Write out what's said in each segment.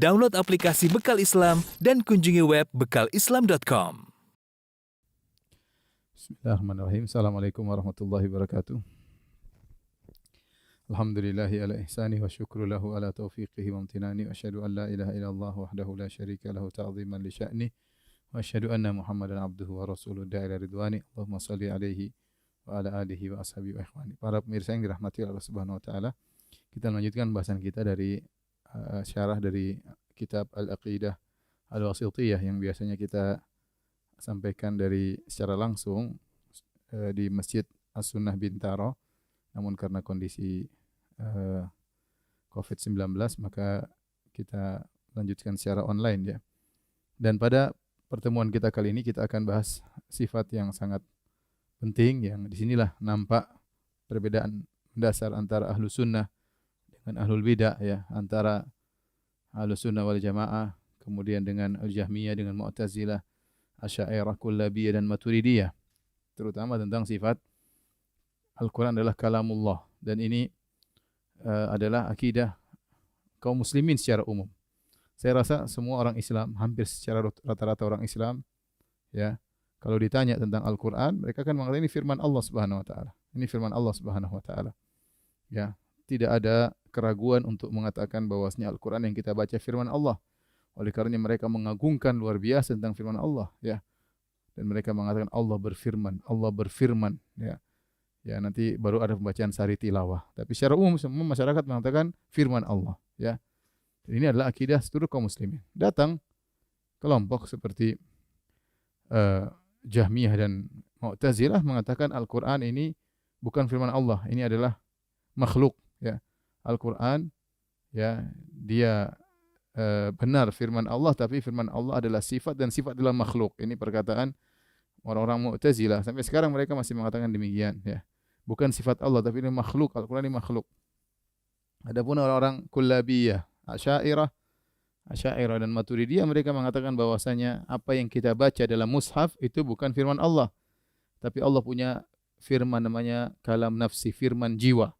Download aplikasi Bekal Islam dan kunjungi web bekalislam.com. Bismillahirrahmanirrahim. Assalamualaikum warahmatullahi wabarakatuh. Alhamdulillahi ala ihsani wa syukru lahu ala taufiqihi wa amtinani wa asyhadu an la ilaha illallah wahdahu la syarika lahu ta'ziman li sya'ni wa asyhadu anna Muhammadan abduhu wa rasuluhu da'ila ridwani. Allahumma salli alaihi wa ala alihi wa ashabihi wa ikhwani. Para pemirsa yang dirahmati Allah Subhanahu wa taala, kita lanjutkan bahasan kita dari syarah dari kitab Al-Aqidah Al-Wasithiyah yang biasanya kita sampaikan secara langsung di Masjid As-Sunnah Bintaro. Namun karena kondisi COVID-19 maka kita lanjutkan secara online ya. Dan pada pertemuan kita kali ini kita akan bahas sifat yang sangat penting yang disinilah nampak perbedaan mendasar antara Ahlus Sunnah dengan Ahlul Bidah ya, antara Ahlus Sunnah wal Jamaah kemudian dengan Al-Jahmiyah dengan Mu'tazilah, Asy'ariyah, Kullabiyah dan Maturidiyah, terutama tentang sifat Al-Quran adalah kalamullah, dan ini adalah akidah kaum muslimin secara umum. Saya rasa semua orang Islam, hampir secara rata-rata orang Islam ya, kalau ditanya tentang Al-Quran, mereka akan mengatakan ini firman Allah Subhanahu wa taala. Ini firman Allah Subhanahu wa taala. Ya, tidak ada keraguan untuk mengatakan bahwasanya Al-Quran yang kita baca firman Allah. Oleh karena mereka mengagungkan luar biasa tentang firman Allah ya. Dan mereka mengatakan Allah berfirman ya. Ya, nanti baru ada pembacaan sari tilawah. Tapi secara umum semua masyarakat mengatakan firman Allah ya. Dan ini adalah akidah seluruh kaum muslimin. Datang kelompok seperti Jahmiyah dan Mu'tazilah mengatakan Al-Quran ini bukan firman Allah, ini adalah makhluk ya. Al-Quran ya, dia benar firman Allah, tapi firman Allah adalah sifat dan sifat adalah makhluk. Ini perkataan orang-orang Mu'tazilah. Sampai sekarang mereka masih mengatakan demikian ya. Bukan sifat Allah tapi ini makhluk, Al-Quran ini makhluk. Adapun orang-orang Kullabiyah, Asy'ariyah dan Maturidiyah, mereka mengatakan bahwasanya apa yang kita baca dalam mushaf itu bukan firman Allah. Tapi Allah punya firman namanya kalam nafsi, firman jiwa.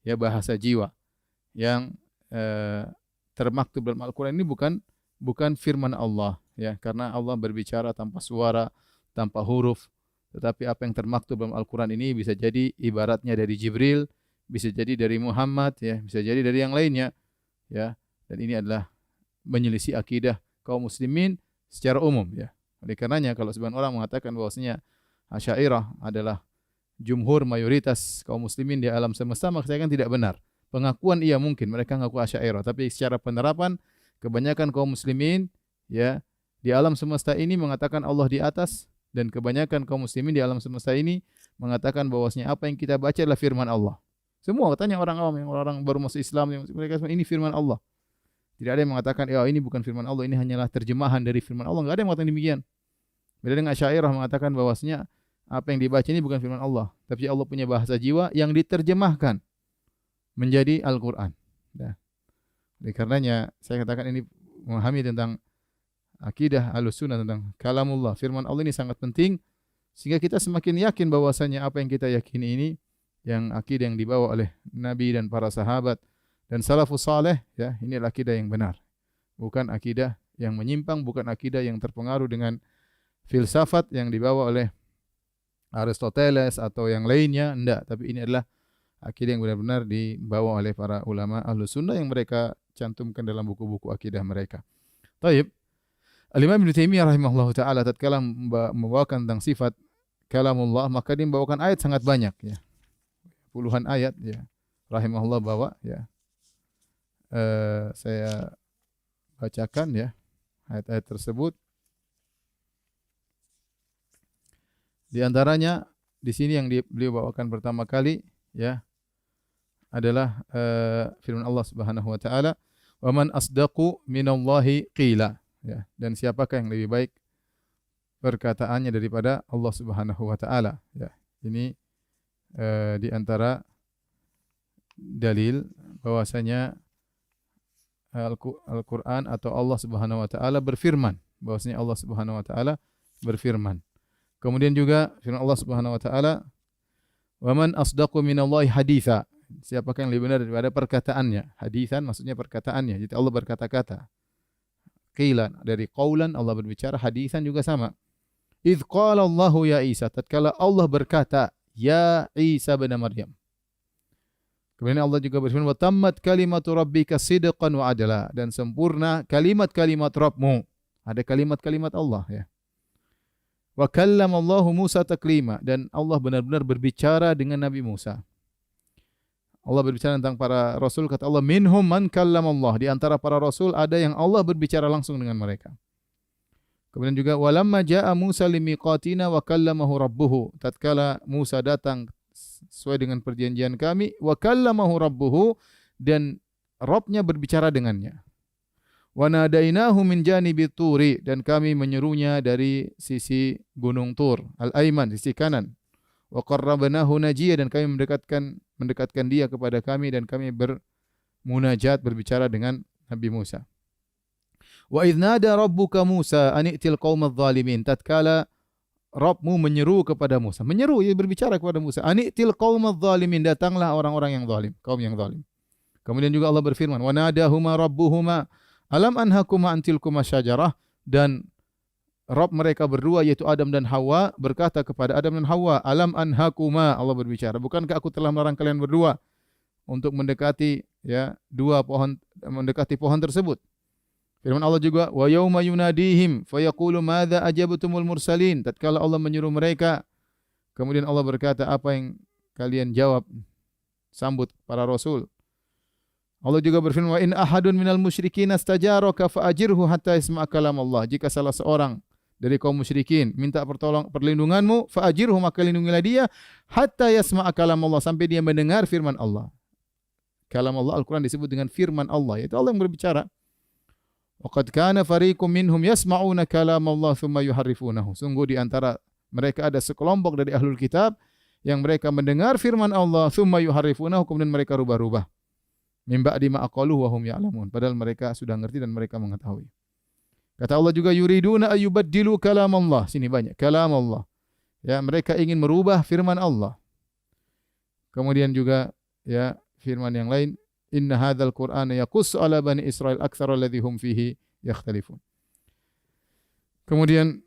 Ya, bahasa jiwa yang termaktub dalam Al-Quran ini bukan firman Allah ya, karena Allah berbicara tanpa suara, tanpa huruf. Tetapi apa yang termaktub dalam Al-Quran ini bisa jadi ibaratnya dari Jibril, bisa jadi dari Muhammad ya, bisa jadi dari yang lainnya ya. Dan ini adalah menyelisih akidah kaum muslimin secara umum ya. Oleh karenanya kalau sebagian orang mengatakan bahwasanya Asy'ariyah adalah jumhur mayoritas kaum muslimin di alam semesta, maka saya kan tidak benar. Pengakuan iya mungkin mereka mengaku Asy'ariyah, tapi secara penerapan kebanyakan kaum muslimin ya di alam semesta ini mengatakan Allah di atas, dan kebanyakan kaum muslimin di alam semesta ini mengatakan bahwasanya apa yang kita baca adalah firman Allah. Semua katanya orang awam, yang orang baru masuk Islam, mereka semua ini firman Allah. Tidak ada yang mengatakan ya ini bukan firman Allah, ini hanyalah terjemahan dari firman Allah. Enggak ada yang mengatakan demikian. Beda dengan Asy'ariyah mengatakan bahwasanya apa yang dibaca ini bukan firman Allah, tapi Allah punya bahasa jiwa yang diterjemahkan menjadi Al-Quran. Nah, oleh karenanya saya katakan ini memahami tentang akidah Ahlussunnah tentang kalamullah, firman Allah ini sangat penting, sehingga kita semakin yakin bahwasanya apa yang kita yakini ini yang akidah yang dibawa oleh Nabi dan para sahabat dan salafus saleh ya, ini adalah akidah yang benar. Bukan akidah yang menyimpang, bukan akidah yang terpengaruh dengan filsafat yang dibawa oleh Aristoteles atau yang lainnya, enggak, tapi ini adalah akidah yang benar-benar dibawa oleh para ulama Ahlus Sunnah yang mereka cantumkan dalam buku-buku akidah mereka. Taib. Al-Imam Ibnu Taimiyah rahimahullahu taala tatkala membawakan tentang sifat kalamullah, maka dia membawakan ayat sangat banyak ya. Puluhan ayat ya. Rahimahullah bawa ya. Saya bacakan ya ayat-ayat tersebut. Di antaranya di sini yang beliau bawakan pertama kali ya adalah firman Allah Subhanahu wa taala, "Wa man asdaqu minallahi qila." Ya, dan siapakah yang lebih baik perkataannya daripada Allah Subhanahu wa taala ya. Ini di antara dalil bahwasanya Al-Quran atau Allah Subhanahu wa taala berfirman, bahwasanya Allah Subhanahu wa taala berfirman. Kemudian juga firman Allah Subhanahu wa taala, "Wa man asdaqu minallahi haditsa." Siapakah yang lebih benar daripada perkataannya? Hadisan maksudnya perkataannya. Jadi Allah berkata-kata. qilan, dari qaulan Allah berbicara, hadisan juga sama. Idz qala Allahu ya Isa, tatkala Allah berkata, ya Isa bin Maryam. Kemudian Allah juga berfirman, wa tammat kalimatu rabbika sidqan wa adla, dan sempurna kalimat-kalimat Rabbmu. Ada kalimat-kalimat Allah ya. Wa kallamallahu Musa taklima, dan Allah benar-benar berbicara dengan Nabi Musa. Allah berbicara tentang para rasul, kata Allah, minhum man kallamallah, di antara para rasul ada yang Allah berbicara langsung dengan mereka. Kemudian juga walamma jaa Musa limiqatina wa kallamahu rabbuhu, tatkala Musa datang sesuai dengan perjanjian kami, wa kallamahu rabbuhu, dan Rabbnya berbicara dengannya. Wa nadainahu min janibi turi, dan kami menyerunya dari sisi gunung Tur, al-aiman, sisi kanan. Wa qarrabnahu najiyya, dan kami mendekatkan dia kepada kami, dan kami bermunajat, berbicara dengan Nabi Musa. Wa idz nada rabbuka Musa an i'til qaumadz zalimin, tatkala Rabbmu menyeru kepada Musa, menyeru, ia berbicara kepada Musa, an i'til qaumadz zalimin, datanglah orang-orang yang zalim, kaum yang zalim. Kemudian juga Allah berfirman, wa nadahuma rabbuhuma alam anhakuma an tilkuma syajarah, dan Rabb mereka berdua yaitu Adam dan Hawa berkata kepada Adam dan Hawa, alam anhakuma, Allah berbicara, bukankah aku telah melarang kalian berdua untuk mendekati mendekati pohon tersebut. Firman Allah juga, wa yauma yunadihim fayaqulu madza ajabtumul mursalin, tatkala Allah menyuruh mereka, kemudian Allah berkata, apa yang kalian jawab sambut para rasul. Allah juga berfirman, wa in ahadun minal musyrikin astajaraka faajirhu hatta yasma'a kalam Allah, jika salah seorang dari kaum musyrikin minta perlindunganmu, faajirhu, maka lindungilah dia, hatta yasma'a kalam Allah, sampai dia mendengar firman Allah. Kalam Allah, Al-Quran disebut dengan firman Allah, yaitu Allah yang berbicara. Wa qad kana fariqum minhum yasma'una kalam Allah thumma yuharrifunahu, sungguh di antara mereka ada sekelompok dari ahlul kitab yang mereka mendengar firman Allah, thumma yuharrifunahu, kemudian mereka rubah-rubah. Min ba'di ma aqaluhu wa hum ya'lamun, padahal mereka sudah ngerti dan mereka mengetahui. Kata Allah juga, yuriduna ayyubaddilu kalam Allah. Sini banyak kalam Allah. Ya, mereka ingin merubah firman Allah. Kemudian juga ya firman yang lain, inna hadzal qur'ana yaqussu ala bani Israil aktsara alladzi hum fihi yakhtalifun. Kemudian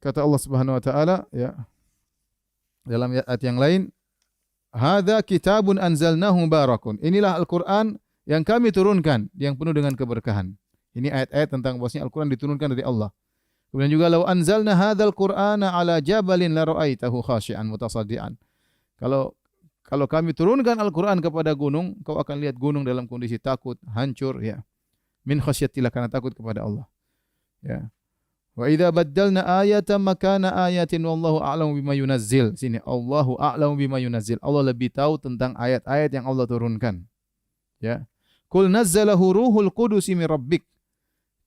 kata Allah Subhanahu wa taala ya dalam ayat yang lain, hadza kitabun anzalnahu mubarakun. Inilah Al-Qur'an yang kami turunkan, yang penuh dengan keberkahan. Ini ayat-ayat tentang bahwasanya Al-Quran diturunkan dari Allah. Kemudian juga, law anzalna hadzal Qur'ana ala jabalin la ra'aitahu khashi'an mutasaddian. Kalau kami turunkan Al-Quran kepada gunung, kau akan lihat gunung dalam kondisi takut, hancur ya. Min khasyatillah, karena takut kepada Allah. Ya. Wa idza baddalna ayatan makana ayatin wallahu a'lamu bima yunazzil. Sini, Allahu a'lamu bima yunazzil. Allah lebih tahu tentang ayat-ayat yang Allah turunkan. Ya. Qul nazzalahu ruhul qudus min rabbik.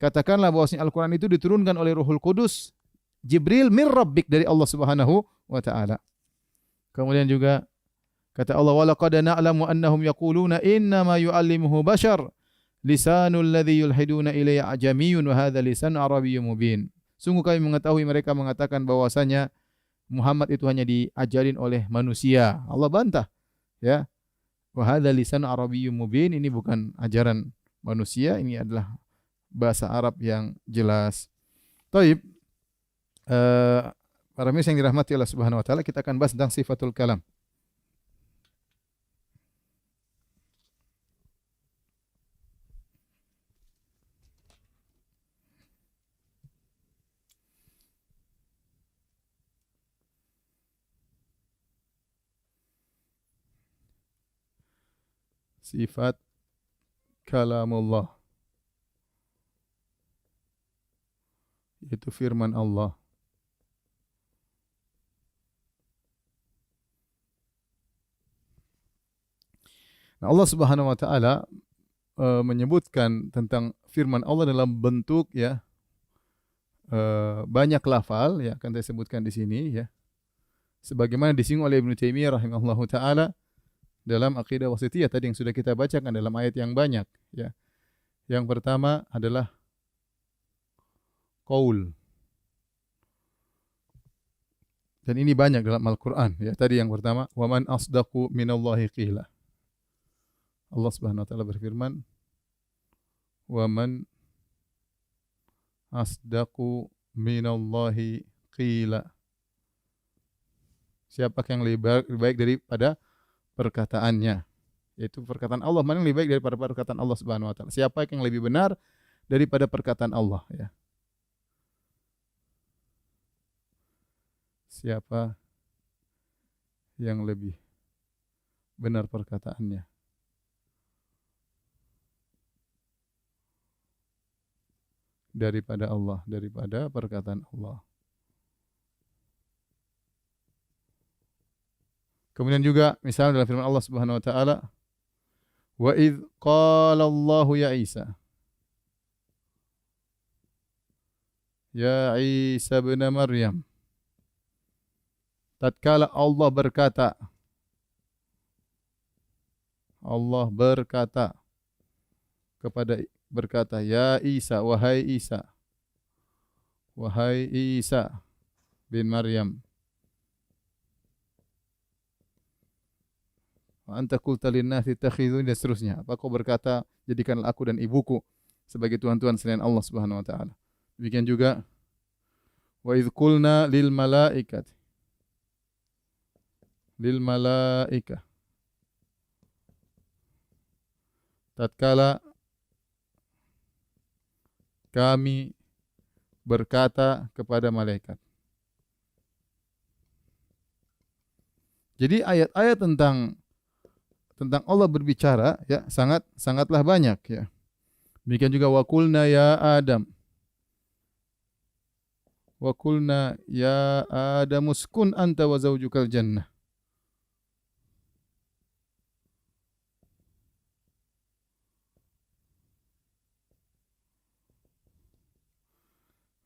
Katakanlah bahwasanya Al-Quran itu diturunkan oleh Ruhul Qudus, Jibril min rabbik, dari Allah Subhanahu wa taala. Kemudian juga kata Allah, wa laqad na'lamu annahum yaquluna inna ma yu'allimuhu bashar lisanul ladzi yulhiduna ilayya ajamiyyun wa hadza lisan arabiyyun mubin. Sungguh kami mengetahui mereka mengatakan bahwasanya Muhammad itu hanya diajarin oleh manusia. Allah bantah. Ya. Wa hadza lisan arabiyyun mubin, ini bukan ajaran manusia, ini adalah bahasa Arab yang jelas. Taib, para mirsa yang dirahmati Allah Subhanahu wa taala, kita akan bahas tentang sifatul kalam. Sifat kalamullah, yaitu firman Allah. Nah, Allah Subhanahu wa taala menyebutkan tentang firman Allah dalam bentuk ya banyak lafal, ya akan saya sebutkan di sini ya. Sebagaimana disinggung oleh Ibnu Taimiyah rahimahullahu taala dalam Aqidah Wasithiyah tadi yang sudah kita bacakan dalam ayat yang banyak ya. Yang pertama adalah qaul. Dan ini banyak dalam Al-Qur'an ya. Tadi yang pertama, wa man asdaqu minallahi qila. Allah Subhanahu wa taala berfirman, Wa man asdaqu minallahi qila. Siapa yang lebih baik daripada perkataannya? Yaitu perkataan Allah. Mana yang lebih baik daripada perkataan Allah Subhanahu wa taala? Siapa yang lebih benar daripada perkataan Allah, ya? Siapa yang lebih benar perkataannya daripada Allah, daripada perkataan Allah. Kemudian juga misalnya dalam firman Allah Subhanahu wa taala, wa idz qala Allahu ya Isa, ya Isa bin Maryam, tatkala Allah berkata, ya Isa, wahai Isa bin Maryam, wa anta qulta lin-nasi ittakhiduni, dan seterusnya. Apa kau berkata, jadikanlah aku dan ibuku sebagai tuhan-tuhan selain Allah Subhanahu wa taala. Demikian juga wa idz qulna lil malaikah, tatkala kami berkata kepada malaikat. Jadi ayat-ayat tentang Allah berbicara, ya, sangatlah banyak, ya. Demikian juga wa qulna ya Adam, uskun anta wa zawjukal jannah.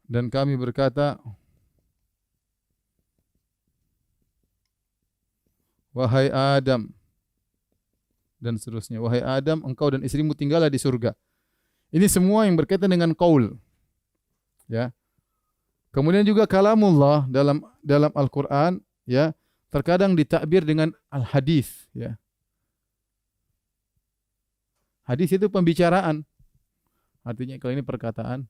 Dan kami berkata, wahai Adam, dan seterusnya. Wahai Adam, engkau dan istrimu tinggallah di surga. Ini semua yang berkaitan dengan qaul, ya. Kemudian juga kalamullah dalam Al-Qur'an, ya, terkadang ditakbir dengan al-hadis, ya. Hadis itu pembicaraan. Artinya kalau ini perkataan.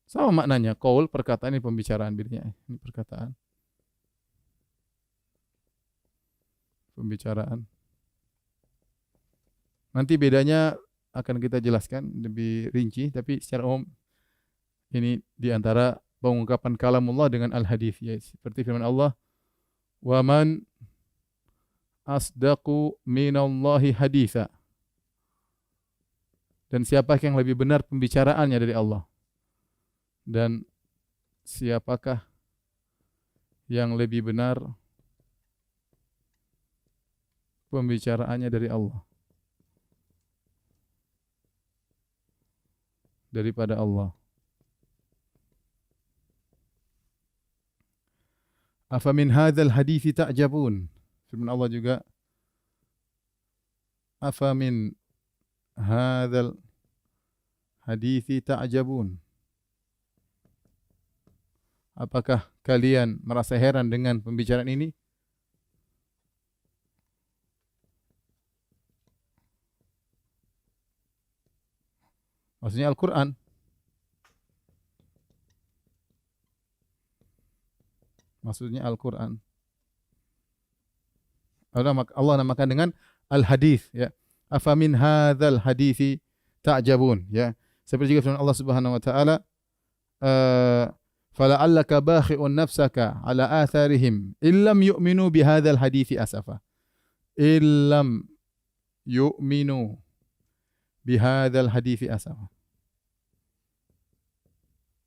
Sama maknanya, qaul perkataan, ini pembicaraan, bedanya ini perkataan. Pembicaraan. Nanti bedanya akan kita jelaskan lebih rinci, tapi secara umum ini di antara pengungkapan kalamullah dengan al-hadis, ya, seperti firman Allah, wa man asdaqu minallahi haditha. Dan siapa yang lebih benar pembicaraannya dari Allah? Dan siapakah yang lebih benar pembicaraannya dari Allah daripada Allah? Afa min hadzal hadithi ta'jabun. Firman Allah juga, afa min hadzal hadithi ta'jabun. Apakah kalian merasa heran dengan pembicaraan ini? Maksudnya Al-Quran. Maksudnya Al-Quran. Allah namakan dengan al-hadis, ya. Afa min hadzal hadithi ta'jabun, ya. Seperti juga firman Allah Subhanahu wa taala, fala'allaka bakhi'un nafsaka ala atharihim illam yu'minu bihadzal hadithi asafa. Illam yu'minu bihadzal hadithi asafa.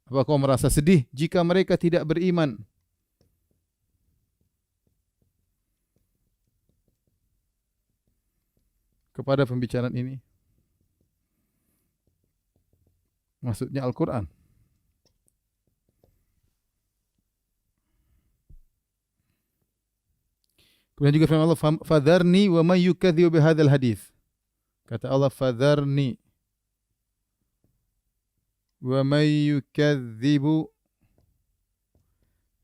Apa kau merasa sedih jika mereka tidak beriman kepada pembicaraan ini? Maksudnya Al-Quran. Kemudian juga firman Allah, fadharni wa may yukadzibu bihadzal hadits. Kata Allah, fadharni wa may yukadzibu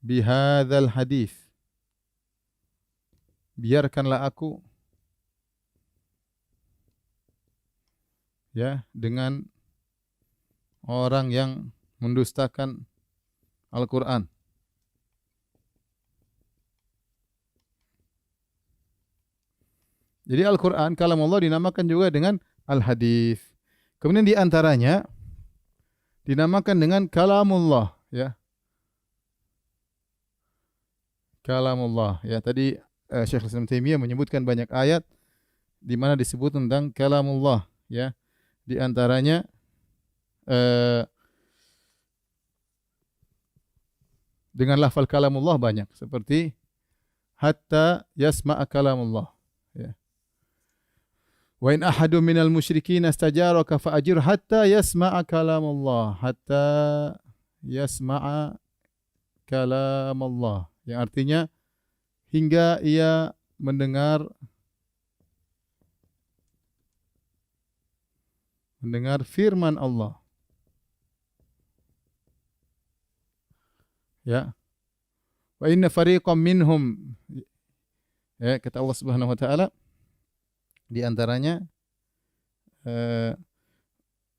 bihadzal hadits. Biarkanlah aku ya dengan orang yang mendustakan Al-Qur'an. Jadi Al-Qur'an kalam Allah dinamakan juga dengan Al-Hadis. Kemudian di antaranya dinamakan dengan kalamullah, ya. Kalamullah, ya. Tadi Syekh Islam Taimiyah menyebutkan banyak ayat di mana disebut tentang kalamullah, ya. Di antaranya eh, dengan lafal kalamullah banyak, seperti hatta yasma'a kalamullah, ya. Wa in ahadun minal musyrikin istajaraka fa'ajir hatta yasma'a kalamullah, hatta yasma'a kalamullah, yang artinya hingga ia mendengar firman Allah, ya. Wa inna fariqam minhum, ya, kata Allah Subhanahu wa taala di antaranya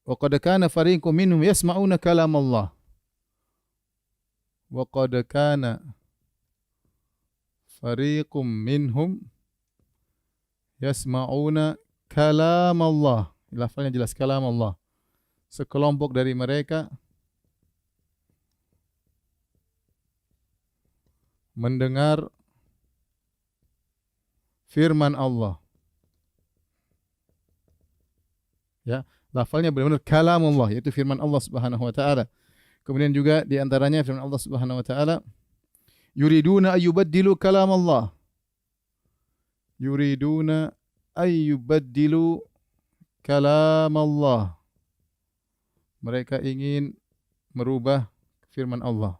wa qad kana fariqum minhum yasma'una kalam Allah. Wa qad kana fariqum minhum yasma'una kalam Allah. Lafalnya jelas, kalam Allah. Sekelompok dari mereka mendengar firman Allah. Ya, lafalnya benar-benar kalamullah, yaitu firman Allah Subhanahu wa taala. Kemudian juga di antaranya firman Allah Subhanahu wa taala, yuriduna ayyubaddilu kalam Allah. Yuriduna ayyubaddilu kalam Allah. Mereka ingin merubah firman Allah.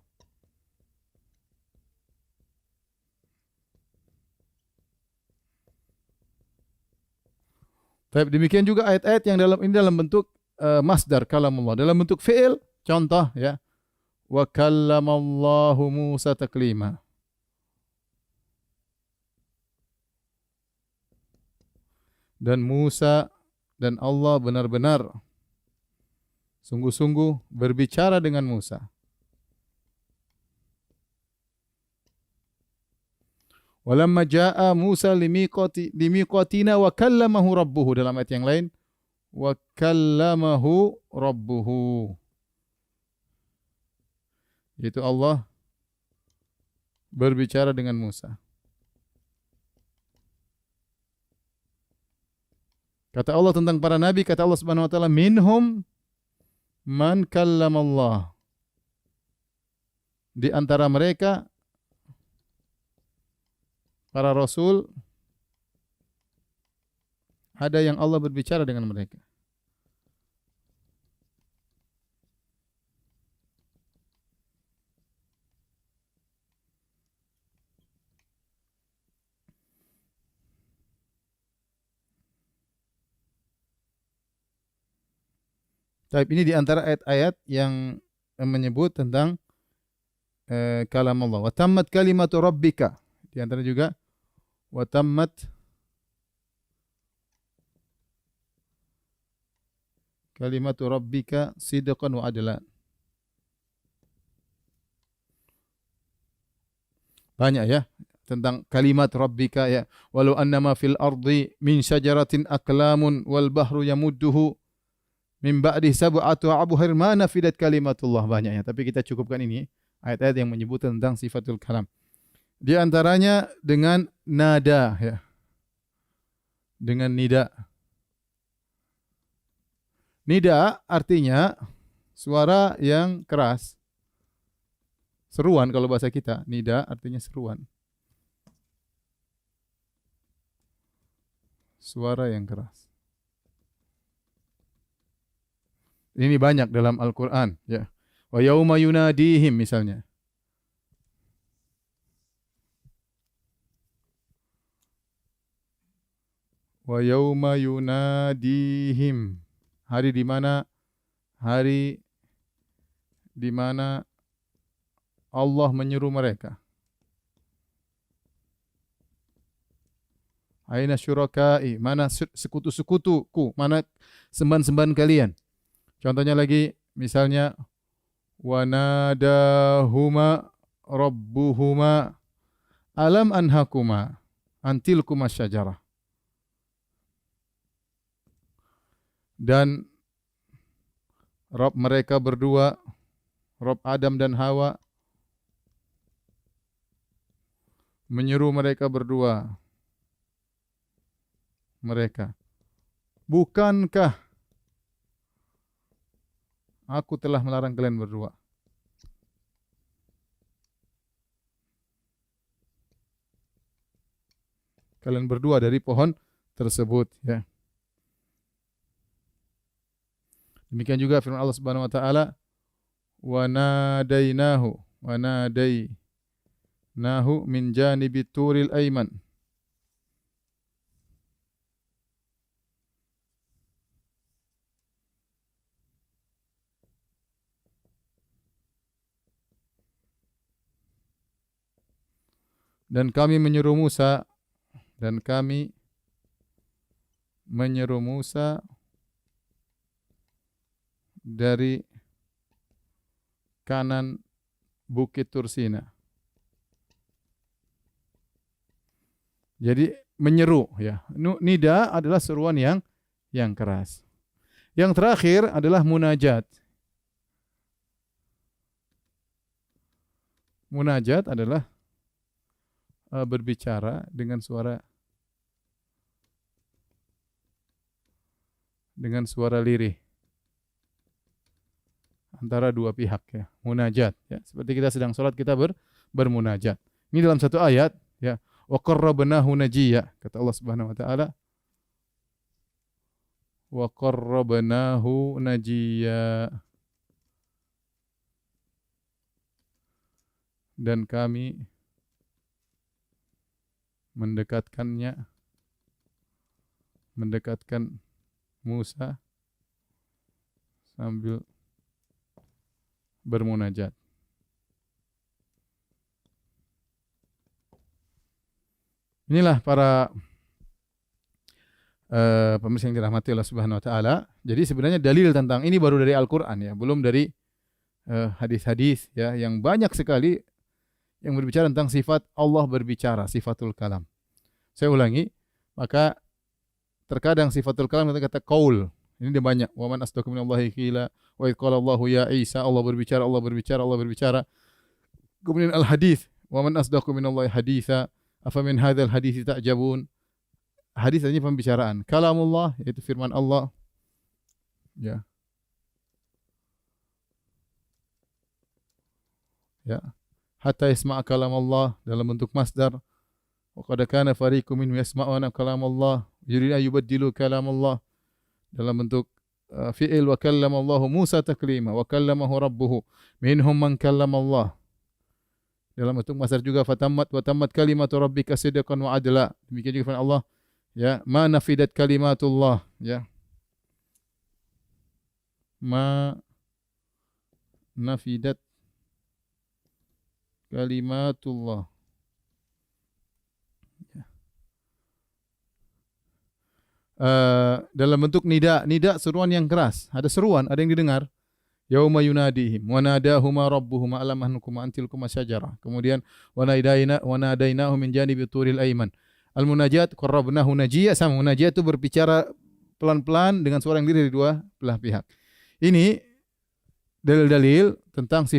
Tapi demikian juga ayat-ayat yang dalam bentuk masdar kalamullah, dalam bentuk fi'il, contoh, ya, wa kallamallahu Musa taklima. Dan Musa dan Allah benar-benar sungguh-sungguh berbicara dengan Musa. Walamma jaa Musa limiqatina wa kallamahu rabbuhu, dalam ayat yang lain wa kallamahu rabbuhu, yaitu Allah berbicara dengan Musa. Kata Allah tentang para nabi, kata Allah Subhanahu wa taala, minhum man kallamallah. Di antara mereka para rasul ada yang Allah berbicara dengan mereka. Tapi ini di antara ayat-ayat yang menyebut tentang kalam Allah. Wa tammat kalimatu rabbika. Di antara juga wa tammat kalimatu rabbika sidqan wa adlan. Banyak, ya, tentang kalimat rabbika, ya. Walau annama fil ardi min syajaratin aqlamun wal bahru yamudduhu min ba'di sab'atu abhur ma nafidat kalimatullah. Banyaknya, tapi kita cukupkan ini ayat-ayat yang menyebut tentang sifatul kalam. Di antaranya dengan nada, ya. Dengan nida. Nida artinya suara yang keras. Seruan kalau bahasa kita. Nida artinya seruan. Suara yang keras. Ini banyak dalam Al-Quran, ya. Wa yauma yunadihim misalnya. Wa yauma yunadihim. Hari di mana Allah menyeru mereka. Aina syurakai, mana sekutu-sekutuku, mana sembahan-sembahan kalian. Contohnya lagi, misalnya wanadahuma rabbuhuma alam anhakuma antilkuma syajarah. Dan Rabb mereka berdua, Rabb Adam dan Hawa, menyeru mereka berdua. Mereka, bukankah aku telah melarang kalian berdua? Kalian berdua dari pohon tersebut, ya. Demikian juga firman Allah Subhanahu wa taala, wa nadainahu min janibi turil aiman. Dan kami menyeru Musa dari kanan Bukit Tursina. Jadi menyeru, ya. Nida adalah seruan yang keras. Yang terakhir adalah munajat. Munajat adalah berbicara dengan suara lirih antara dua pihak, ya. Munajat, ya. Seperti kita sedang salat, kita bermunajat. Ini dalam satu ayat, ya. Wa qarrabnahu najiyya, kata Allah Subhanahu wa taala. Wa qarrabnahu najiyya. Dan kami mendekatkan Musa sambil bermunajat. Inilah para pemirsa yang dirahmati Allah Subhanahu wa taala. Jadi sebenarnya dalil tentang ini baru dari Al-Qur'an, ya, belum dari hadis-hadis, ya, yang banyak sekali yang berbicara tentang sifat Allah berbicara, sifatul kalam. Saya ulangi, maka terkadang sifatul kalam kata qaul. Ini dia banyak. Wa man asdaqu minallahi qila wa idh qala Allahu ya Isa, Allah berbicara. Kemudian al-hadis, wa man asdaqu minallahi haditsa afa min hadzal hadits ta'jabun. Hadis artinya pembicaraan. Kalamullah, yaitu firman Allah. Ya. Ya. Hatta yasma'a kalam Allah dalam bentuk masdar. Wa qad kana fariqum minhum yasma'una kalam Allah yuriduna yubaddilu kalam Allah dalam bentuk fi'il. Wa kallama Allah Musa taklima wa kallamahu rabbuhu minhum man kallama Allah. Dalam bentuk masdar juga fatammat wa tammat kalimatu rabbika sidqan wa adla. Demikian juga firman Allah, ya, ma nafidat kalimatullah, ya. Ma nafidat kalimatullah. Dalam bentuk nida seruan yang keras. Ada seruan, ada yang didengar. Yauma yunadihim wa nadahuma rabbuhuma alam anhukuma antilkuma syajarah. Kemudian wa nadainahu min janibi turil aiman. Al-munajat qarrabnahu najiyya, sama munajat itu berbicara pelan-pelan dengan suara yang dari dua belah pihak. Ini dalil-dalil tentang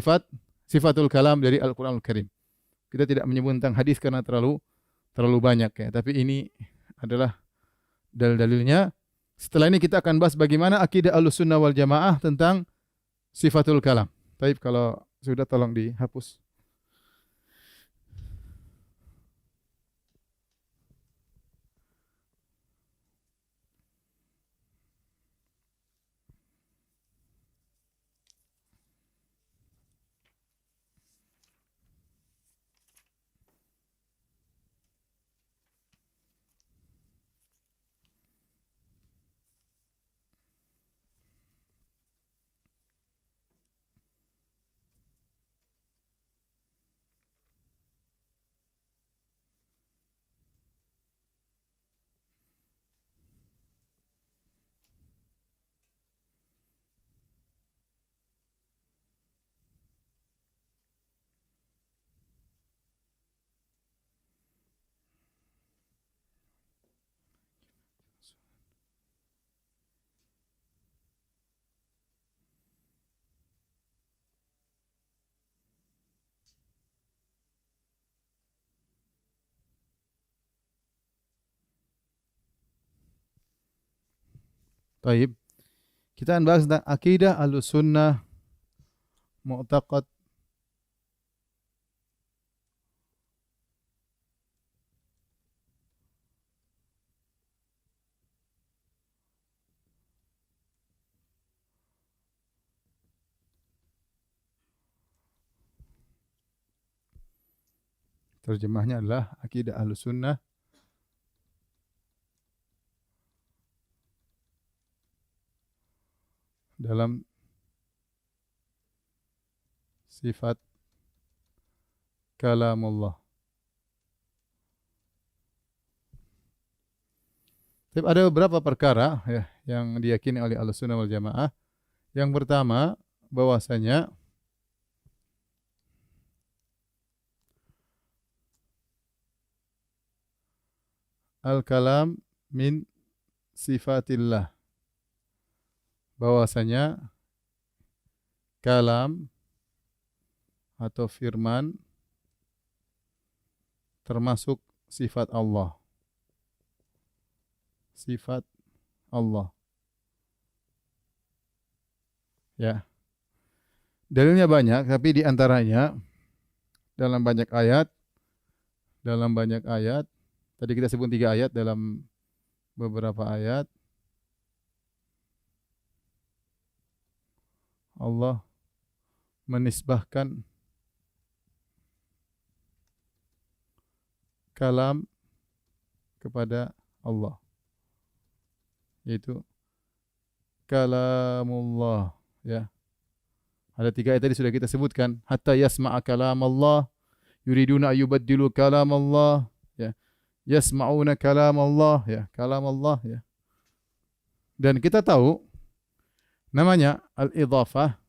sifatul kalam dari Al-Qur'anul Karim. Kita tidak menyebut tentang hadis karena terlalu banyak, ya, tapi ini adalah dalil-dalilnya. Setelah ini kita akan bahas bagaimana akidah Ahlussunnah wal Jamaah tentang sifatul kalam. Baik, kalau sudah tolong dihapus. Taib. Kita akan bahas tentang akidah Ahlussunnah, mu'taqad, terjemahnya adalah akidah Ahlussunnah dalam sifat kalamullah. Tapi ada beberapa perkara ya yang diyakini oleh Ahlussunnah wal Jamaah. Yang pertama, bahwasanya al-kalam min sifatillah. Bahwasanya kalam atau firman termasuk sifat Allah. Sifat Allah. Ya. Dalilnya banyak, tapi di antaranya dalam banyak ayat, tadi kita sebut 3 ayat, dalam beberapa ayat Allah menisbahkan kalam kepada Allah, yaitu kalamullah, ya. Ada 3 ayat tadi sudah kita sebutkan, hatta yasma'a kalamallah, yuriduna ayyubaddilu kalamallah, ya. Yasma'una kalamallah, ya, kalamallah, ya. Dan kita tahu namanya al-idhafah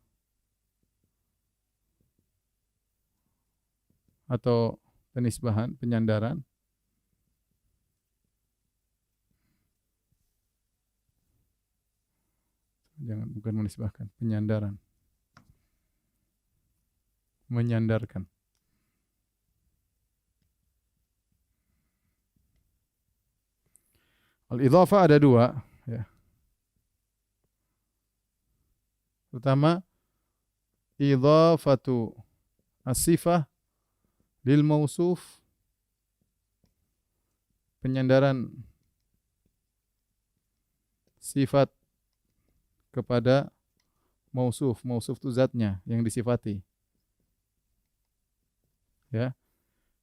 atau penisbahan, penyandaran. Bukan menisbahkan, penyandaran. Menyandarkan. Al-idhafah ada 2, ya. Pertama, idhafatu as-sifah lil mausuf, penyandaran sifat kepada mausuf. Mausuf itu zatnya yang disifati. Ya.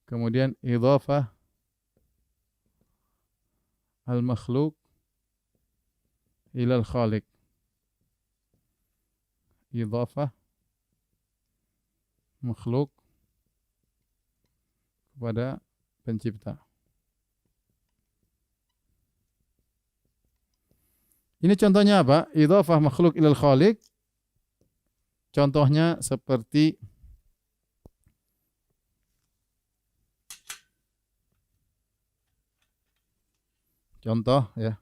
Kemudian idhafah al-makhluq ila al-khaliq. Idhafah makhluk kepada pencipta. Ini contohnya apa? Idhafah makhluk ilal khaliq. Contohnya seperti contoh, ya.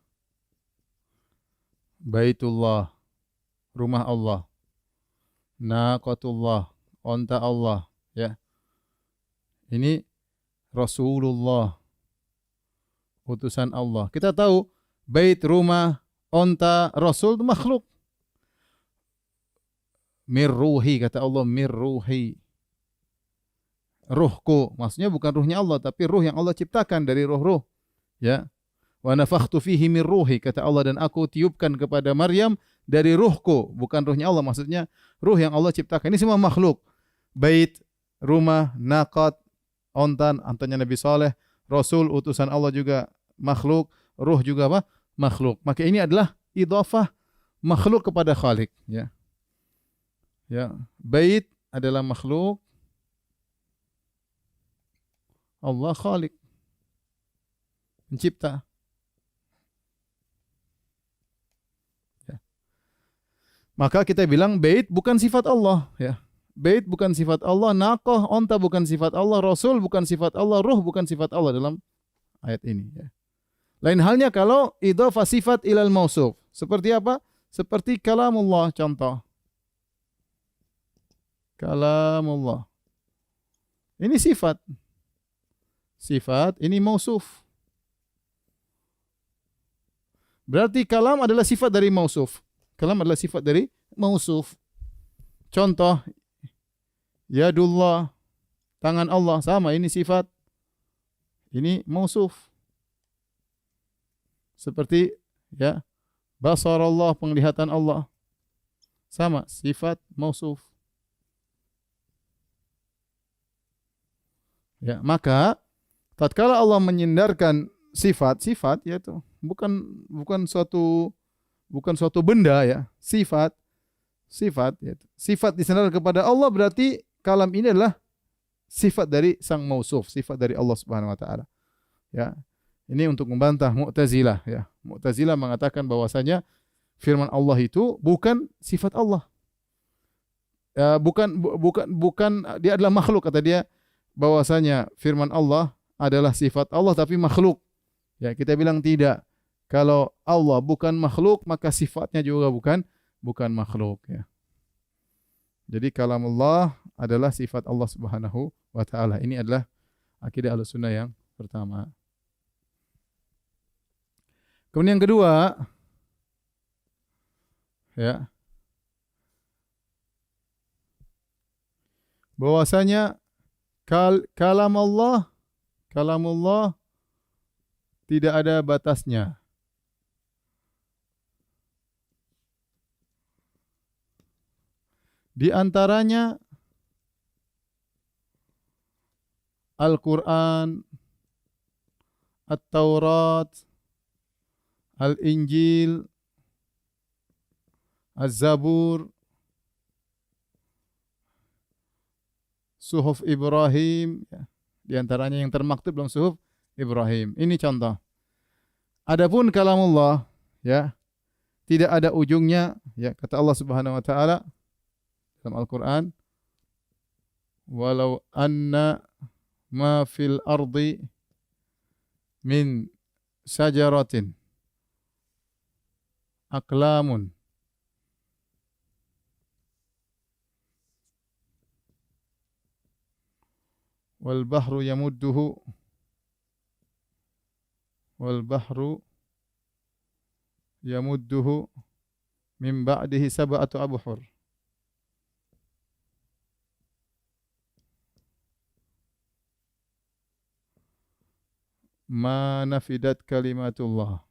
Baitullah, rumah Allah. Naqatullah, onta Allah, ya. Ini Rasulullah, utusan Allah. Kita tahu bait, rumah, onta, Rasul itu makhluk. Mirruhi, kata Allah, mirruhi. Ruhku, maksudnya bukan ruhnya Allah, tapi ruh yang Allah ciptakan dari ruh-ruh, ya. Wa nafakhtu fihi min ruhi, kata Allah, dan aku tiupkan kepada Maryam dari ruhku, bukan ruhnya Allah, maksudnya ruh yang Allah ciptakan. Ini semua makhluk. Bait, rumah, naqat, ontan, antanya Nabi Saleh, Rasul, utusan Allah juga makhluk, ruh juga apa? Makhluk. Maka ini adalah idhafah makhluk kepada Khalik, ya. Ya, bait adalah makhluk, Allah Khalik, pencipta. Maka kita bilang bait bukan sifat Allah, ya. Bait bukan sifat Allah, naqah, onta bukan sifat Allah, Rasul bukan sifat Allah, ruh bukan sifat Allah dalam ayat ini, ya. Lain halnya kalau idhafah sifat ilal mausuf. Seperti apa? Seperti kalamullah, contoh. Kalamullah. Ini sifat. Sifat, ini mausuf. Berarti kalam adalah sifat dari mausuf. Kalam adalah sifat dari mausuf. Contoh, yadullah, tangan Allah, sama, ini sifat. Ini mausuf. Seperti ya, basarallah, penglihatan Allah. Sama, sifat mausuf. Ya, maka tatkala Allah menyandarkan sifat yaitu bukan suatu benda ya, sifat yaitu. Sifat disandarkan kepada Allah berarti kalam ini adalah sifat dari sang mausuf, sifat dari Allah Subhanahu wa taala. Ya. Ini untuk membantah Mu'tazilah ya. Mu'tazilah mengatakan bahwasanya firman Allah itu bukan sifat Allah. Ya, bukan dia adalah makhluk, kata dia, bahwasanya firman Allah adalah sifat Allah tapi makhluk. Ya, kita bilang tidak. Kalau Allah bukan makhluk, maka sifatnya juga bukan makhluk ya. Jadi kalamullah adalah sifat Allah Subhanahu wa taala. Ini adalah akidah Ahlussunnah yang pertama. Kemudian yang kedua, ya, bahwasanya kalamullah tidak ada batasnya. Di antaranya Al-Quran, At-Taurat, Al-Injil, Az-Zabur, Suhuf Ibrahim, ya. Di antaranya yang termaktub dalam Suhuf Ibrahim. Ini contoh. Adapun kalamullah, ya, tidak ada ujungnya, ya, kata Allah Subhanahu wa taala dalam Al-Quran, walau anna ma fil ardi min syajaratin aqlamun wal bahru yamudduhu min ba'dihi sab'atu abhur ma nafidat kalimatullah.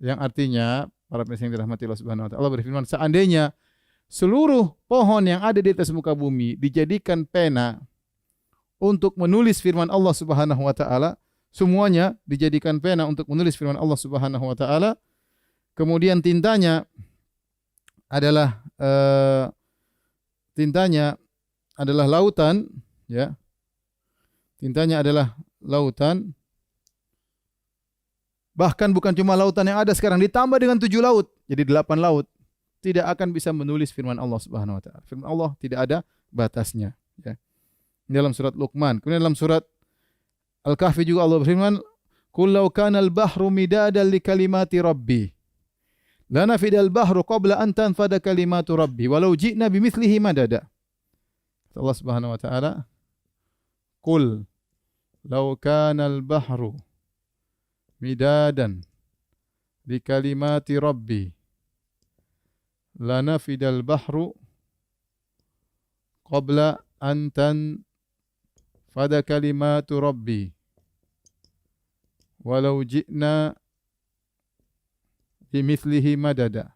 Yang artinya, para pendengar yang dirahmati Allah Subhanahu wa taala, Allah berfirman, seandainya seluruh pohon yang ada di atas muka bumi dijadikan pena untuk menulis firman Allah Subhanahu wa taala, semuanya dijadikan pena untuk menulis firman Allah Subhanahu wa taala, kemudian tintanya adalah lautan, ya. Tintanya adalah lautan. Bahkan bukan cuma lautan yang ada sekarang, ditambah dengan 7 laut, jadi 8 laut. Tidak akan bisa menulis firman Allah Subhanahu wa taala. Firman Allah tidak ada batasnya, ya. Dalam surat Luqman. Kemudian dalam surat Al-Kahfi juga Allah berfirman, "Qul law kana al-bahru midadan li kalimati rabbi, lanafidal bahru qabla an tanfada kalimatu rabbi, walau ji'na bimithlihi madada." Allah Subhanahu wa taala, "Qul law kana al-bahru midadan li kalimati rabbi, lanafidal bahru qabla an tanfada kalimatu rabbi, walau ji'na bimithlihi madada."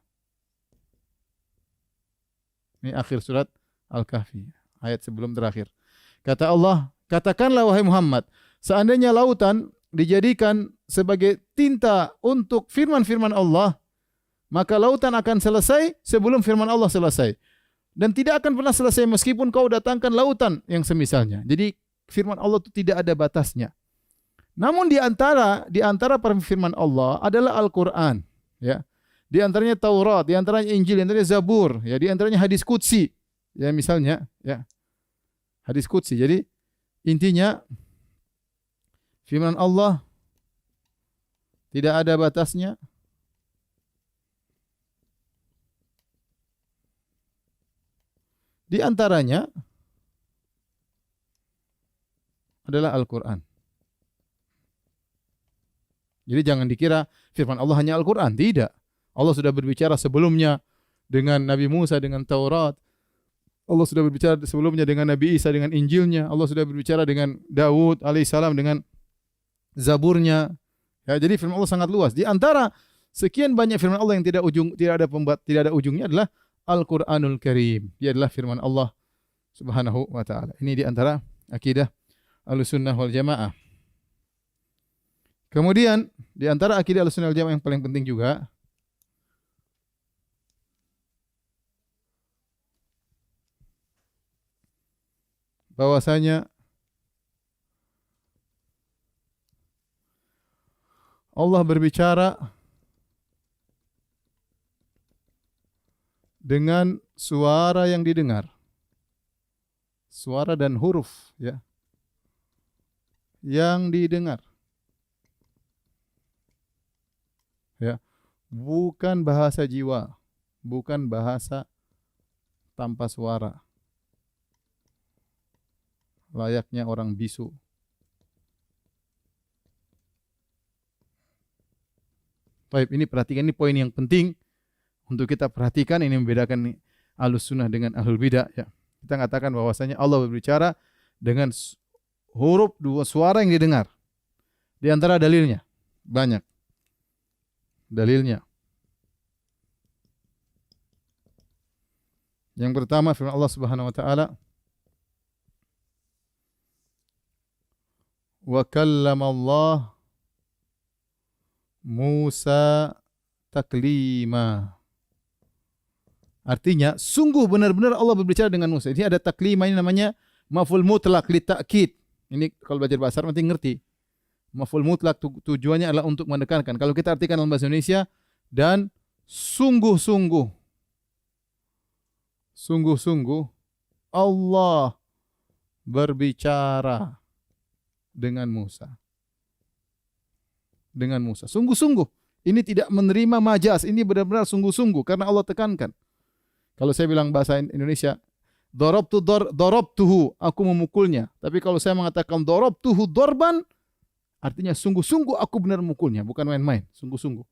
Ini akhir surat Al-Kahfi, ayat sebelum terakhir. Kata Allah, katakanlah wahai Muhammad, seandainya lautan dijadikan sebagai tinta untuk firman-firman Allah, maka lautan akan selesai sebelum firman Allah selesai. Dan tidak akan pernah selesai meskipun kau datangkan lautan yang semisalnya. Jadi firman Allah itu tidak ada batasnya. Namun di antara firman Allah adalah Al-Quran, ya. Di antaranya Taurat, di antaranya Injil, di antaranya Zabur, ya, di antaranya hadis qudsi, ya, misalnya, ya. Hadis qudsi. Jadi intinya firman Allah tidak ada batasnya. Di antaranya adalah Al-Quran. Jadi jangan dikira firman Allah hanya Al-Quran. Tidak. Allah sudah berbicara sebelumnya dengan Nabi Musa dengan Taurat. Allah sudah berbicara sebelumnya dengan Nabi Isa dengan Injilnya. Allah sudah berbicara dengan Daud alaihissalam dengan Zaburnya. Ya, jadi firman Allah sangat luas. Di antara sekian banyak firman Allah yang tidak ada ujungnya adalah Al-Qur'anul Karim. Dia adalah firman Allah Subhanahu wa taala. Ini di antara akidah Ahlussunnah wal Jamaah. Kemudian di antara akidah Ahlussunnah wal Jamaah yang paling penting juga bahwasanya Allah berbicara dengan suara yang didengar. Suara dan huruf, ya. Yang didengar. Ya. Bukan bahasa jiwa, bukan bahasa tanpa suara. Layaknya orang bisu. Baik, ini perhatikan, ini poin yang penting untuk kita perhatikan. Ini membedakan Ahlus Sunnah dengan Ahlul Bidah, ya. Kita katakan bahwasanya Allah berbicara dengan huruf dua suara yang didengar. Di antara dalilnya banyak. Dalilnya. Yang pertama firman Allah Subhanahu wa taala, wa kallama Allah Musa taklima. Artinya, sungguh benar-benar Allah berbicara dengan Musa. Ini ada taklima, ini namanya maf'ul mutlak li ta'kid. Ini kalau belajar bahasa Arab nanti ngerti. Maf'ul mutlak tujuannya adalah untuk menekankan. Kalau kita artikan dalam bahasa Indonesia, dan sungguh-sungguh. Sungguh-sungguh Allah berbicara dengan Musa. Dengan Musa. Sungguh-sungguh. Ini tidak menerima majas. Ini benar-benar sungguh-sungguh. Karena Allah tekankan. Kalau saya bilang bahasa Indonesia, darabtuhu, aku memukulnya. Tapi kalau saya mengatakan darabtuhu dorban, artinya sungguh-sungguh aku benar memukulnya. Bukan main-main. Sungguh-sungguh.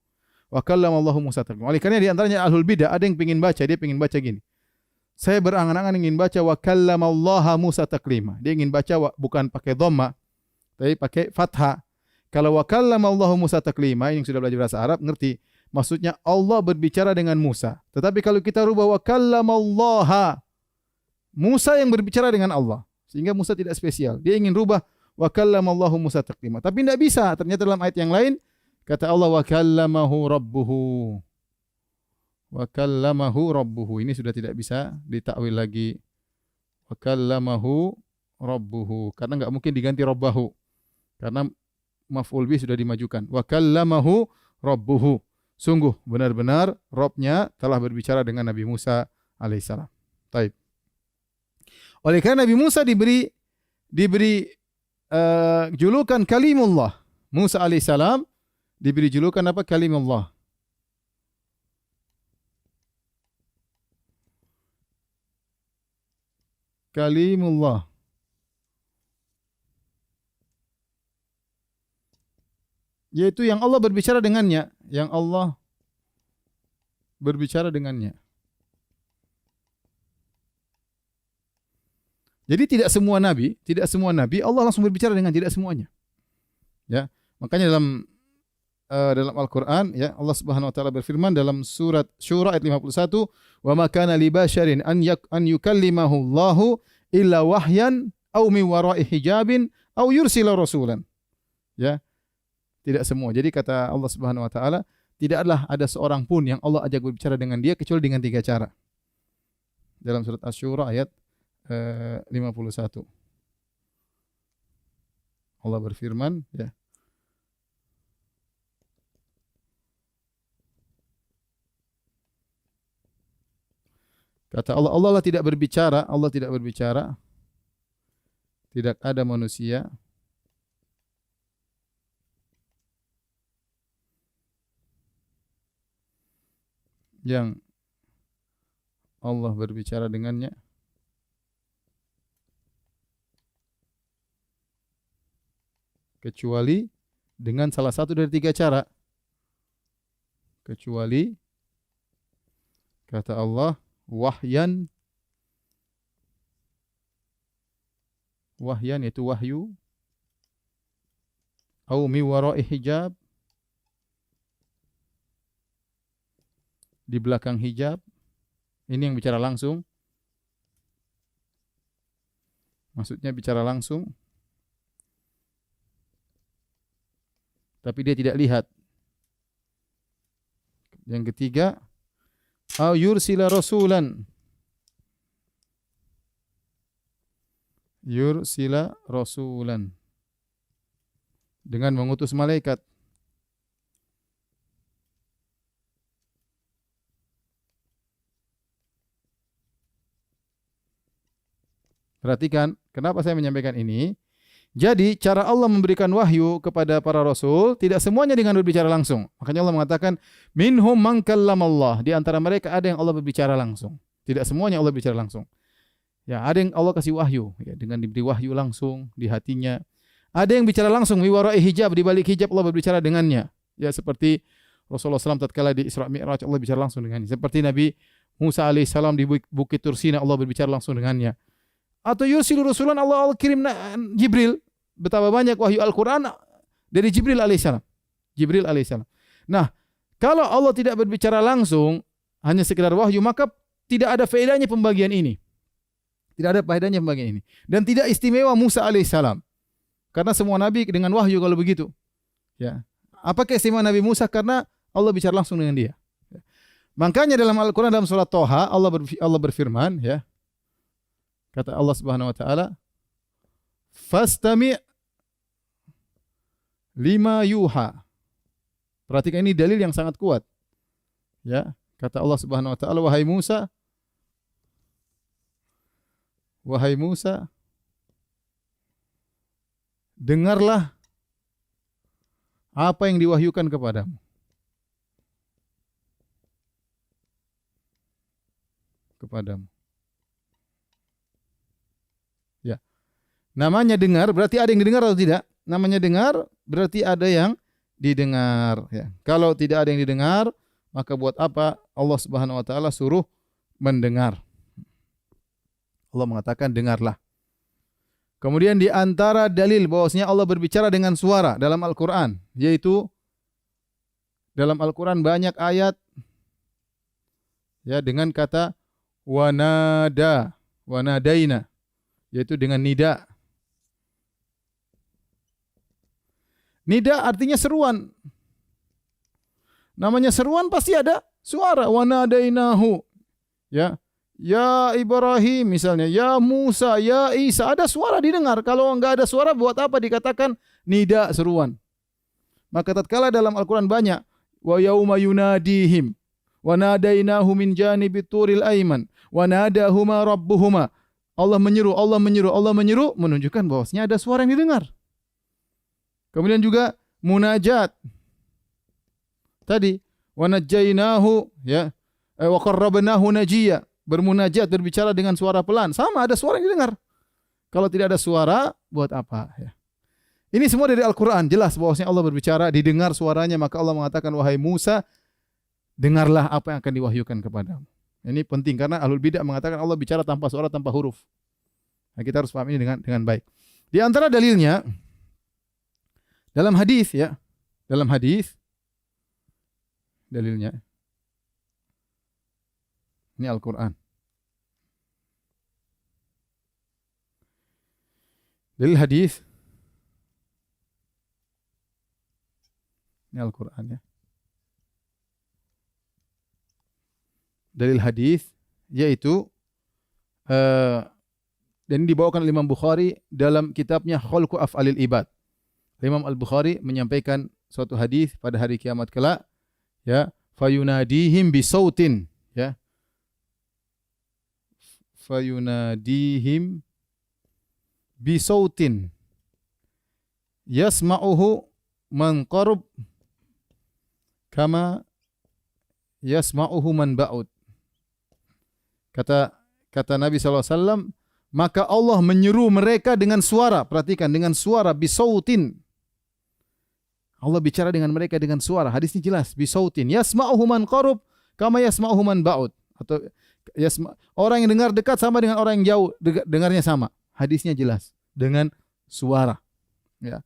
Wa kallama Allahu Musa taklima. Oleh karena di antaranya Ahlul Bidah, ada yang ingin baca. Dia ingin baca gini. Saya berangan-angan ingin baca wa kallama Allah Musa taklima. Dia ingin baca bukan pakai dhamma, tapi pakai fathah. Kalau wa kallama Allah Musa taklima, yang sudah belajar bahasa Arab ngerti, maksudnya Allah berbicara dengan Musa. Tetapi kalau kita rubah wa kallama Allah, Musa yang berbicara dengan Allah, sehingga Musa tidak spesial. Dia ingin rubah wa kallama Allah Musa taklima, tapi tidak bisa. Ternyata dalam ayat yang lain kata Allah wa kallamahu rabbuhu. Wa kallamahu rabbuhu. Ini sudah tidak bisa ditakwil lagi. Wa kallamahu rabbuhu. Karena enggak mungkin diganti rabbahu. Karena maf'ul bih sudah dimajukan. Wa kallamahu rabbuhu. Sungguh benar-benar Rabb-nya telah berbicara dengan Nabi Musa alaihissalam. Taib. Oleh karena Nabi Musa diberi julukan Kalimullah. Musa alaihissalam diberi julukan apa? Kalimullah. Kalimullah. Yaitu yang Allah berbicara dengannya, yang Allah berbicara dengannya. Jadi tidak semua nabi Allah langsung berbicara dengan, tidak semuanya. Ya, makanya dalam Al-Qur'an, ya, Allah Subhanahu wa taala berfirman dalam surat Syura ayat 51, "Wa ma kana li basyarin an yukallimahu Allahu illa wahyan aw min wara'i hijabin aw yursila rasulan." Ya. Tidak semua. Jadi kata Allah Subhanahu wa taala, tidaklah ada seorang pun yang Allah ajak berbicara dengan dia kecuali dengan 3 cara. Dalam surat Asy-Syura ayat 51. Allah berfirman, ya. Kata Allah, Allah tidak berbicara, tidak ada manusia yang Allah berbicara dengannya kecuali dengan salah satu dari 3 cara. Kecuali kata Allah, wahyan yaitu wahyu, au mi wara'i hijab, di belakang hijab. Ini yang bicara langsung. Maksudnya bicara langsung, tapi dia tidak lihat. Yang ketiga, au yursila rasulan. Yursila rasulan, dengan mengutus malaikat. Perhatikan, kenapa saya menyampaikan ini? Jadi, cara Allah memberikan wahyu kepada para rasul tidak semuanya dengan berbicara langsung. Makanya Allah mengatakan, minhum man kallamallah. Di antara mereka ada yang Allah berbicara langsung. Tidak semuanya Allah berbicara langsung. Ya, ada yang Allah kasih wahyu, ya, dengan diberi wahyu langsung di hatinya. Ada yang bicara langsung, wiwarai hijab, di balik hijab Allah berbicara dengannya. Ya, seperti Rasulullah SAW tatkala di Isra Mi'raj Allah bicara langsung dengannya. Seperti Nabi Musa alaihissalam di Bukit Tursina Allah berbicara langsung dengannya. Atau yursilu rusulan, Allah kirim Jibril. Betapa banyak wahyu Al-Quran dari Jibril alaihissalam. Jibril alaihissalam. Nah, kalau Allah tidak berbicara langsung, hanya sekedar wahyu, maka tidak ada faedahnya pembagian ini. Tidak ada faedahnya pembagian ini. Dan tidak istimewa Musa alaihissalam. Karena semua nabi dengan wahyu kalau begitu. Ya. Apakah istimewa Nabi Musa? Karena Allah bicara langsung dengan dia. Ya. Makanya dalam Al-Quran dalam surat Toha Allah berfirman, ya. Kata Allah Subhanahu wa taala, "Fastami' lima yuha." Perhatikan, ini dalil yang sangat kuat. Ya, kata Allah Subhanahu wa taala, wahai Musa, dengarlah apa yang diwahyukan kepadamu. Ya. Namanya dengar berarti ada yang didengar atau tidak? Namanya dengar berarti ada yang didengar, ya. Kalau tidak ada yang didengar, maka buat apa Allah Subhanahu wa taala suruh mendengar? Allah mengatakan dengarlah. Kemudian di antara dalil bahwasanya Allah berbicara dengan suara dalam Al-Qur'an, yaitu dalam Al-Qur'an banyak ayat ya dengan kata wanadaina, yaitu dengan nida. Nida artinya seruan. Namanya seruan pasti ada suara. Wanadainahu. Ya. Ya Ibrahim misalnya, ya Musa, ya Isa, ada suara didengar. Kalau enggak ada suara, buat apa dikatakan nida, seruan? Maka tatkala dalam Al-Qur'an banyak wa yauma yunadihim wa nadainahu min janibit turil aiman wa nadahuma rabbuhuma. Allah menyeru menunjukkan bahwasanya ada suara yang didengar. Kemudian juga munajat. Tadi wa najjainahu, ya, wa qarrabnahu najiya. Bermunajat, berbicara dengan suara pelan. Sama, ada suara yang didengar. Kalau tidak ada suara, buat apa? Ya. Ini semua dari Al-Quran. Jelas bahwasanya Allah berbicara, didengar suaranya. Maka Allah mengatakan, wahai Musa, dengarlah apa yang akan diwahyukan kepadamu. Ini penting karena Ahlul Bidah mengatakan Allah bicara tanpa suara, tanpa huruf. Nah, kita harus paham ini dengan baik. Di antara dalilnya, dalam hadis, ya, dalilnya, ini Al-Quran. Dalil hadis. Ini Al-Quran, ya. Dalil hadis yaitu dan ini dibawakan oleh Imam Bukhari dalam kitabnya Khalqu Af'alil Ibad. Imam Al-Bukhari menyampaikan suatu hadis pada hari kiamat kelak, ya, fayunadihim bisautin, ya. Fayunadihim bisautin yasma'uhu man qarub kama yasma'uhu man ba'ud. Kata Nabi SAW, maka Allah menyeru mereka dengan suara. Perhatikan, dengan suara bisautin. Allah bicara dengan mereka dengan suara. Hadisnya jelas, bisautin yasma'uhu man qarub kama yasma'uhu man ba'ud. Atau orang yang dengar dekat sama dengan orang yang jauh dengarnya sama. Hadisnya jelas dengan suara. Ya.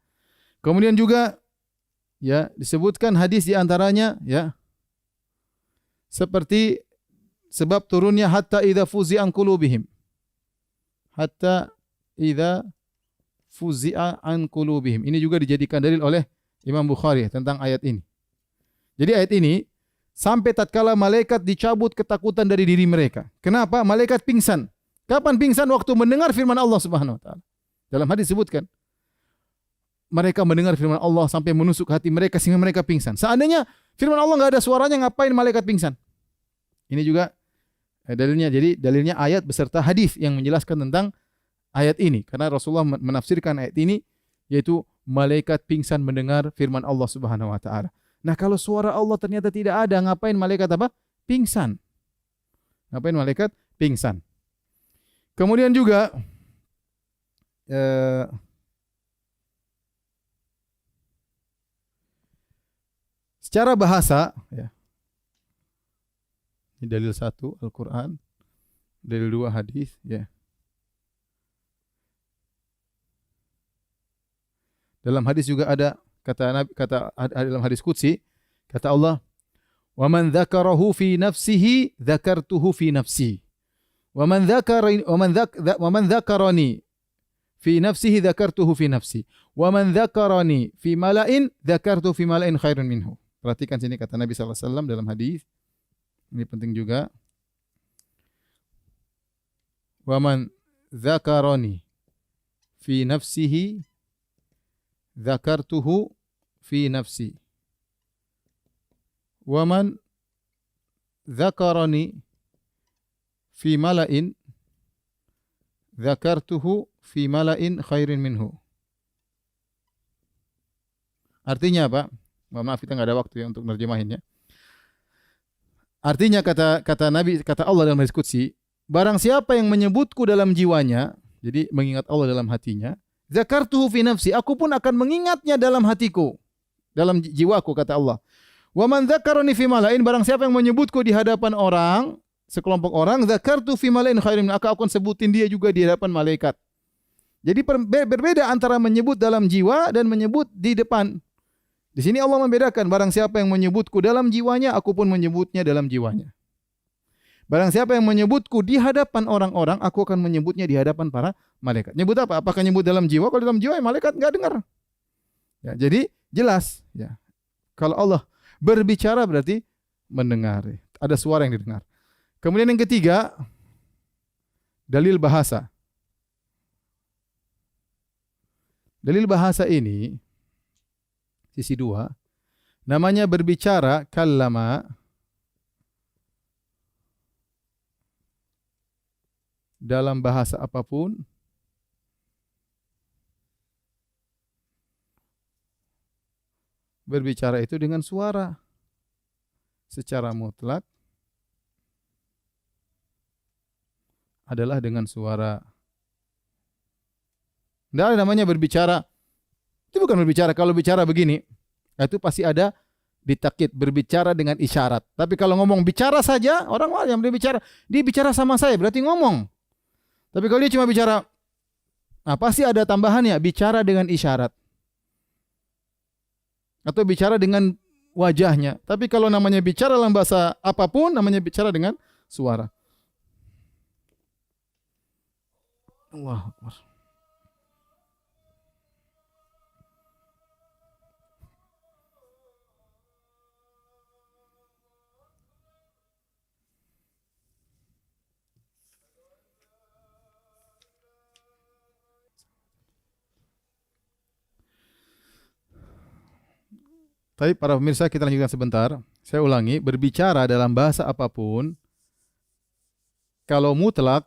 Kemudian juga ya disebutkan hadis di antaranya ya seperti sebab turunnya hatta idza fuzi'a an qulubihim. Hatta idza fuzi'a an qulubihim. Ini juga dijadikan dalil oleh Imam Bukhari tentang ayat ini. Jadi ayat ini sampai tatkala malaikat dicabut ketakutan dari diri mereka. Kenapa? Malaikat pingsan. Kapan pingsan? Waktu mendengar firman Allah Subhanahu wa taala. Dalam hadis disebutkan mereka mendengar firman Allah sampai menusuk hati mereka sehingga mereka pingsan. Seandainya firman Allah enggak ada suaranya, ngapain malaikat pingsan? Ini juga dalilnya. Jadi dalilnya ayat beserta hadis yang menjelaskan tentang ayat ini. Karena Rasulullah menafsirkan ayat ini yaitu malaikat pingsan mendengar firman Allah Subhanahu wa taala. Nah, kalau suara Allah ternyata tidak ada, ngapain malaikat apa? Pingsan. Ngapain malaikat pingsan? Kemudian juga secara bahasa ya. Ini dalil 1 Al-Qur'an, dalil 2 hadis ya. Dalam hadis juga ada dalam hadis qudsi kata Allah, "Wa man dzakarahu fi nafsihi dzakartuhu fi nafsi. Wa man dzakarani fi nafsihi dzakartuhu fi nafsi. Wa man dzakarani fi mala'in dzakartuhu fi mala'in khairun minhu." Perhatikan sini kata Nabi sallallahu alaihi wasallam dalam hadis. Ini penting juga. Wa man dzakarani fi nafsihi dzakartuhu fi nafsi. Wa man dzakarani fi mala'in dzakartuhu fi mala'in khairin minhu. Artinya apa? Maaf kita enggak ada waktu ya untuk nerjemahinnya. Artinya kata Nabi, kata Allah dalam hadis qudsi, barang siapa yang menyebutku dalam jiwanya, jadi mengingat Allah dalam hatinya, zakartuhu fi nafsi, aku pun akan mengingatnya dalam hatiku, dalam jiwaku kata Allah. Wa man dzakarani fi mala'in, barang siapa yang menyebutku di hadapan orang, sekelompok orang, zakartu fi mala'in khairin, aku akan sebutin dia juga di hadapan malaikat. Jadi berbeda antara menyebut dalam jiwa dan menyebut di depan. Di sini Allah membedakan, barang siapa yang menyebutku dalam jiwanya, aku pun menyebutnya dalam jiwanya. Barang siapa yang menyebutku di hadapan orang-orang, aku akan menyebutnya di hadapan para malaikat. Nyebut apa? Apakah nyebut dalam jiwa? Kalau dalam jiwa, malaikat enggak dengar. Ya, jadi jelas. Ya. Kalau Allah berbicara berarti mendengar. Ada suara yang didengar. Kemudian yang ketiga, dalil bahasa. Dalil bahasa ini, sisi 2, namanya berbicara kallama dalam bahasa apapun berbicara itu dengan suara secara mutlak adalah dengan suara. Tidak ada namanya berbicara. Itu bukan berbicara. Kalau bicara begini, itu pasti ada ditakkid, berbicara dengan isyarat. Tapi kalau ngomong bicara saja, orang yang dia bicara sama saya, berarti ngomong. Tapi kalau dia cuma bicara, pasti ada tambahannya, bicara dengan isyarat. Atau bicara dengan wajahnya. Tapi kalau namanya bicara dalam bahasa apapun, namanya bicara dengan suara. Allahu Akbar. Tapi para pemirsa kita lanjutkan sebentar. Saya ulangi, berbicara dalam bahasa apapun, kalau mutlak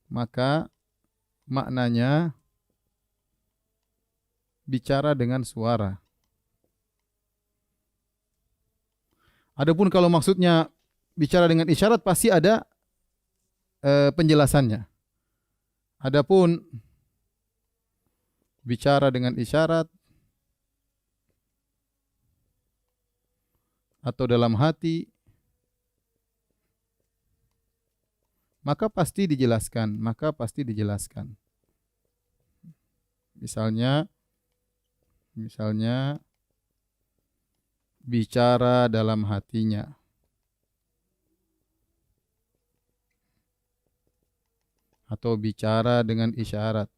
maka maknanya bicara dengan suara. Adapun kalau maksudnya bicara dengan isyarat pasti ada penjelasannya. Adapun bicara dengan isyarat, atau dalam hati, maka pasti dijelaskan, Misalnya bicara dalam hatinya, atau bicara dengan isyarat.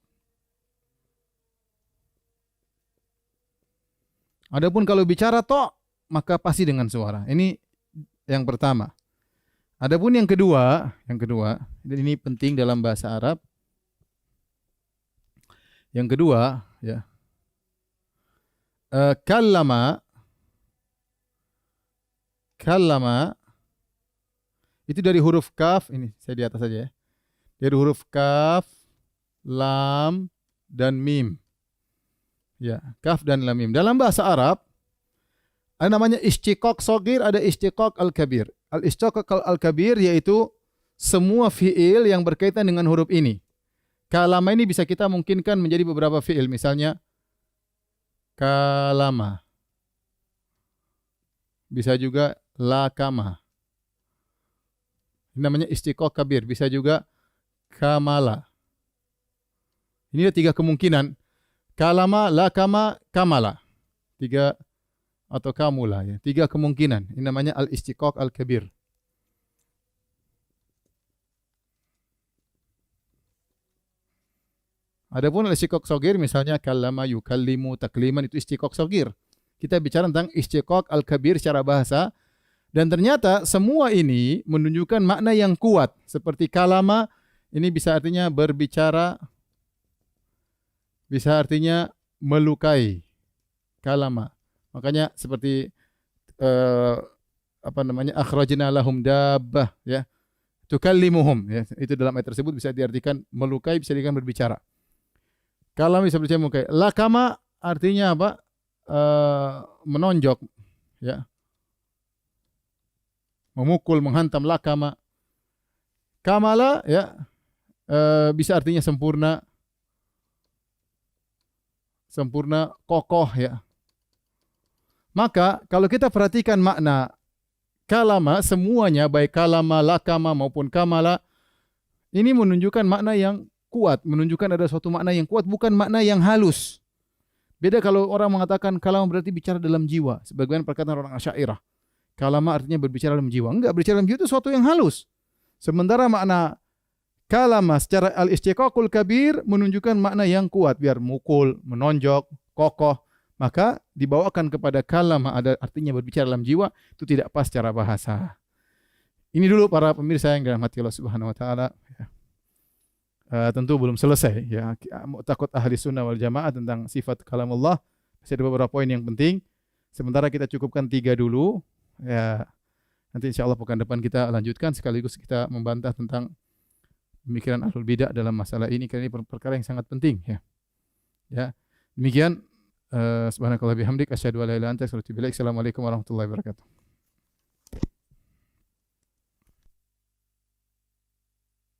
Adapun kalau bicara tok, maka pasti dengan suara. Ini yang pertama. Adapun yang kedua, dan ini penting dalam bahasa Arab. Yang kedua, ya. Kallama itu dari huruf kaf, ini saya di atas saja ya. Dari huruf kaf, lam, dan mim. Ya, kaf dan lam mim. Dalam bahasa Arab ada namanya istiqaq shagir, ada istiqaq al-kabir. Al-istiqaq al-kabir yaitu semua fiil yang berkaitan dengan huruf ini. Kalama ini bisa kita mungkinkan menjadi beberapa fiil, misalnya kalama. Bisa juga lakama. Ini namanya istiqaq kabir, bisa juga kamala. Ini ada 3 kemungkinan. Kalama, lakama, kamala. 3 atau kamula ya. 3 kemungkinan. Ini namanya al-istiqaq al-kabir. Adapun al-istiqaq shagir misalnya kallama, yukallimu, takliman, itu istiqaq shagir. Kita bicara tentang istiqaq al-kabir secara bahasa, dan ternyata semua ini menunjukkan makna yang kuat. Seperti kalama, ini bisa artinya berbicara, bisa artinya melukai. Kalama. Makanya seperti akhrajna lahum dabbah ya. Tukallimuhum ya. Itu dalam ayat tersebut bisa diartikan melukai, bisa diartikan berbicara. Kalam bisa berbicara melukai. Lakama artinya apa? Menonjok ya. Memukul, menghantam, lakama. Kamala ya bisa artinya sempurna. Sempurna, kokoh ya. Maka kalau kita perhatikan makna kalama, semuanya baik kalama, lakama maupun kamala, ini menunjukkan makna yang kuat, menunjukkan ada suatu makna yang kuat, bukan makna yang halus. Beda kalau orang mengatakan kalama berarti bicara dalam jiwa, sebagian perkataan orang Asy'ariyah. Kalama artinya berbicara dalam jiwa. Enggak, berbicara dalam jiwa itu suatu yang halus. Sementara makna kalama secara al-istiqaqul kabir menunjukkan makna yang kuat, biar mukul, menonjok, kokoh. Maka dibawakan kepada kalama ada artinya berbicara dalam jiwa, itu tidak pas secara bahasa. Ini dulu para pemirsa yang dirahmati Allah Subhanahu wa taala. Tentu belum selesai ya. Mu'taqad ahli sunnah wal jamaah tentang sifat kalamullah. Masih ada beberapa poin yang penting. Sementara kita cukupkan 3 dulu. Ya, nanti insya Allah pekan depan kita lanjutkan, sekaligus kita membantah tentang pemikiran ahlul bidah dalam masalah ini, karena ini perkara yang sangat penting ya. Ya. Demikian. Subhanakallah bihamdik asyhadu an la ilaha illa anta astaghfiruka wa atubu ilaik. Assalamualaikum warahmatullahi wabarakatuh.